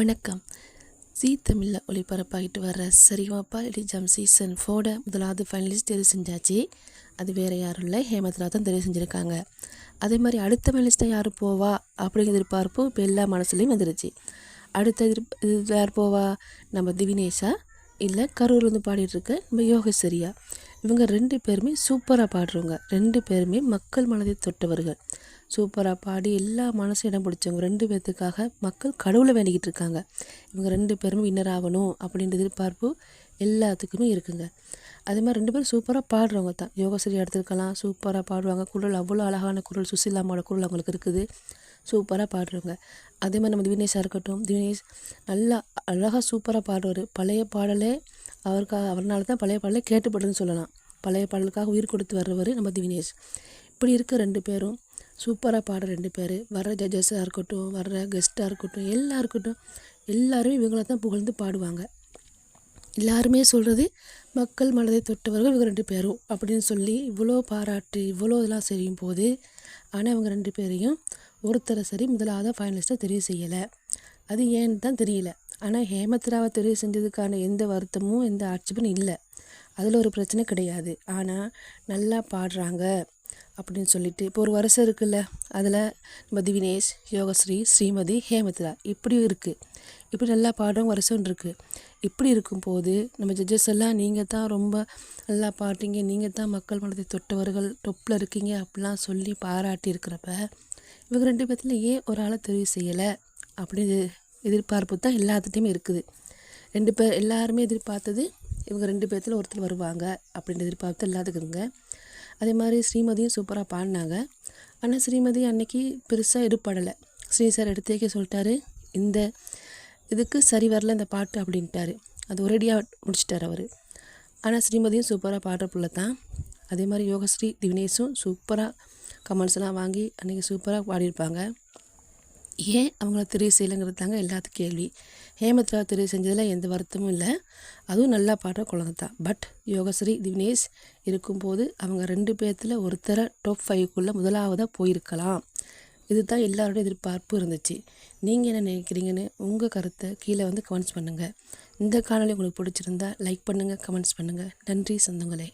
வணக்கம். ஜீ தமிழில் ஒளிபரப்பாகிட்டு வர்ற சரிகமபா லிட்டில் சாம்ப் சீசன் 4 முதலாவது ஃபைனலிஸ்ட் தெரிவு செஞ்சாச்சு. அது வேறு யாரும் இல்லை, ஹேமந்த்ரா தான் தெரிவு செஞ்சுருக்காங்க. அதே மாதிரி அடுத்த ஃபைனலிஸ்ட்டாக யார் போவா அப்படிங்கிற எதிர்பார்ப்பு இப்போ எல்லா மனசுலையும் வந்துருச்சு. அடுத்த யார் போவா? நம்ம திவினேஷா இல்லை கரூர்லேருந்து பாடிட்டுருக்க நம்ம யோகேஸ்வரியா. இவங்க 2 பேருமே சூப்பராக பாடுறவங்க. 2 பேருமே மக்கள் மனதை தொட்டவர்கள். சூப்பராக பாடி எல்லா மனசும் இடம் பிடிச்சவங்க. 2 பேர்த்துக்காக மக்கள் கடவுளை வேண்டிக்கிட்டு இருக்காங்க. இவங்க 2 பேருமே வின்னர் ஆகணும் அப்படின்ற எதிர்பார்ப்பு எல்லாத்துக்குமே இருக்குங்க. அதே மாதிரி 2 பேரும் சூப்பராக பாடுறவங்க தான். யோகேஸ்வரி எடுத்துருக்கலாம், சூப்பராக பாடுவாங்க. குரல் அவ்வளோ அழகான குரல், சுசிலாமோட குரல் அவங்களுக்கு இருக்குது. சூப்பராக பாடுறவங்க. அதே மாதிரி நம்ம திவினேஷாக இருக்கட்டும், திவினேஷ் நல்லா அழகாக சூப்பராக பாடுவார். பழைய பாடலே அவர்னால தான் பழைய பாடலே கேட்டுப்படுதுன்னு சொல்லலாம். பழைய பாடலுக்காக உயிர் கொடுத்து வர்றவர் நம்ம திவினேஷ். இப்படி இருக்க 2 பேரும் சூப்பராக பாடுற 2 பேர். வர்ற ஜட்ஜஸாக இருக்கட்டும், வர்ற கெஸ்ட்டாக இருக்கட்டும், எல்லாருமே இவங்கள தான் புகழ்ந்து பாடுவாங்க. எல்லாருமே சொல்கிறது மக்கள் மனதை தொட்டவர்கள் இவங்க 2 பேரும் அப்படின்னு சொல்லி இவ்வளோ பாராட்டு இவ்வளோ இதெல்லாம் செய்யும் போது, ஆனால் இவங்க 2 பேரையும் ஒருத்தரை சரி முதலாவது ஃபைனலிஸ்ட்டாக தெரிவு செய்யலை. அது ஏன்னு தான் தெரியல. ஆனால் ஹேமந்த்ராவை தெரிவு செஞ்சதுக்கான எந்த வருத்தமும் எந்த ஆட்சேபனும் இல்லை. அதில் ஒரு பிரச்சனை கிடையாது. ஆனால் நல்லா பாடுறாங்க அப்படின்னு சொல்லிட்டு இப்போ ஒரு வருஷம் இருக்குல்ல, அதில் நம்ம திவினேஷ், யோகஸ்ரீ, ஸ்ரீமதி, ஹேமந்த்ரா இப்படியும் இருக்குது. இப்படி நல்லா பாடுறவங்க வருஷம் இருக்குது. இப்படி இருக்கும்போது நம்ம ஜட்ஜஸ் எல்லாம் நீங்கள் தான் ரொம்ப நல்லா பாடுறீங்க, நீங்கள் தான் மக்கள் மனதை தொட்டவர்கள், டொப்பில் இருக்கீங்க அப்படிலாம் சொல்லி பாராட்டி இருக்கிறப்ப இவங்க 2 பேர்த்துல ஏன் ஒரு ஆளை தெரிவு செய்யலை அப்படின்னு எதிர்பார்ப்பு தான் எல்லாத்துட்டையுமே இருக்குது. 2 பேர் எல்லாருமே எதிர்பார்த்தது இவங்க 2 பேர்த்தில் ஒருத்தர் வருவாங்க அப்படின்ற எதிர்பார்ப்பு எல்லாத்துக்குங்க. அதே மாதிரி ஸ்ரீமதியும் சூப்பராக பாடினாங்க. ஆனால் ஸ்ரீமதி அன்னைக்கு பெருசாக எடுப்படலை. ஸ்ரீ சார் எடுத்தேக்க சொல்லிட்டாரு, இந்த இதுக்கு சரி வரல இந்த பாட்டு அப்படின்ட்டாரு. அது ஒரேடியாக முடிச்சிட்டார் அவர். ஆனால் ஸ்ரீமதியும் சூப்பராக பாடுற பிள்ளை தான். அதே மாதிரி யோகஸ்ரீ, திவினேஷும் சூப்பராக கமெண்ட்ஸ்லாம் வாங்கி அன்றைக்கி சூப்பராக பாடியிருப்பாங்க. ஏன் அவங்கள தெரிவு செய்யலைங்கிறது தாங்க எல்லாத்துக்கும் கேள்வி. ஹேமந்த்ரா தெரிவு செஞ்சதில் எந்த வருத்தமும் இல்லை. அதுவும் நல்லா பாடுற குழந்தை தான். பட் யோகஸ்ரீ, திவினேஷ் இருக்கும்போது அவங்க 2 பேர்த்தில் ஒருத்தரை டாப் 5க்குள்ளே முதலாவதாக போயிருக்கலாம். இது தான் எல்லாரோட எதிர்பார்ப்பு இருந்துச்சு. நீங்கள் என்ன நினைக்கிறீங்கன்னு உங்கள் கருத்தை கீழே வந்து கமெண்ட்ஸ் பண்ணுங்கள். இந்த காணொலி உங்களுக்கு பிடிச்சிருந்தா லைக் பண்ணுங்கள், கமெண்ட்ஸ் பண்ணுங்கள். நன்றி சொந்தங்களே.